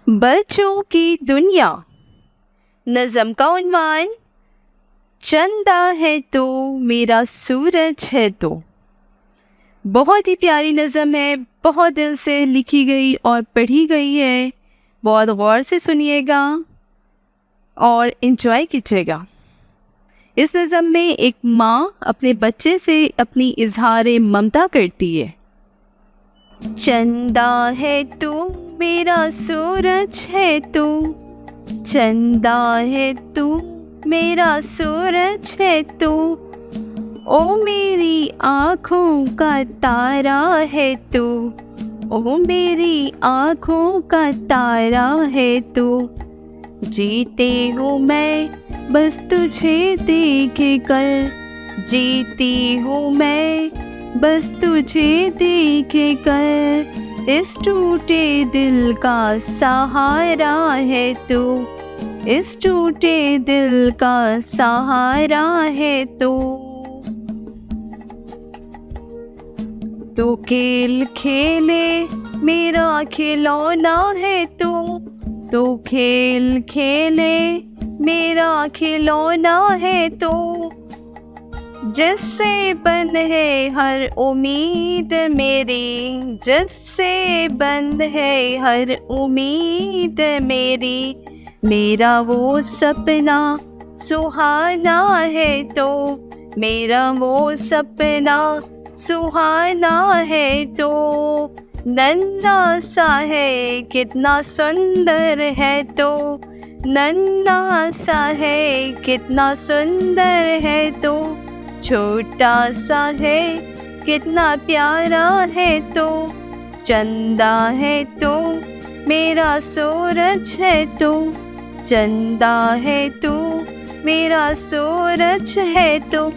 बच्चों की दुनिया नज़म का उन्वान, चंदा है तो मेरा सूरज है तो। बहुत ही प्यारी नज़म है, बहुत दिल से लिखी गई और पढ़ी गई है। बहुत गौर से सुनिएगा और इन्जॉय कीजिएगा। इस नज़म में एक माँ अपने बच्चे से अपनी इजहार ममता करती है। चंदा है तू मेरा सूरज है तू, चंदा है तू मेरा सूरज है तू, ओ मेरी आँखों का तारा है तू, ओ मेरी आँखों का तारा है तू। जीती हूँ मैं बस तुझे देख कर, जीती हूँ मैं बस तुझे देख कर, इस टूटे दिल का सहारा है तू, इस टूटे दिल का सहारा है तू। तू खेल खेले मेरा खिलौना है तू, तू खेल खेले मेरा खिलौना है तू, जिससे बंद है हर उम्मीद मेरी, जिससे बंद है हर उम्मीद मेरी, मेरा वो सपना सुहाना है तो, मेरा वो सपना सुहाना है तो। नन्हा सा है कितना सुंदर है तो, नन्हा सा है कितना सुंदर है तो, छोटा सा है कितना प्यारा है तो, चंदा है तो मेरा सूरज है तो, चंदा है तो मेरा सूरज है तो।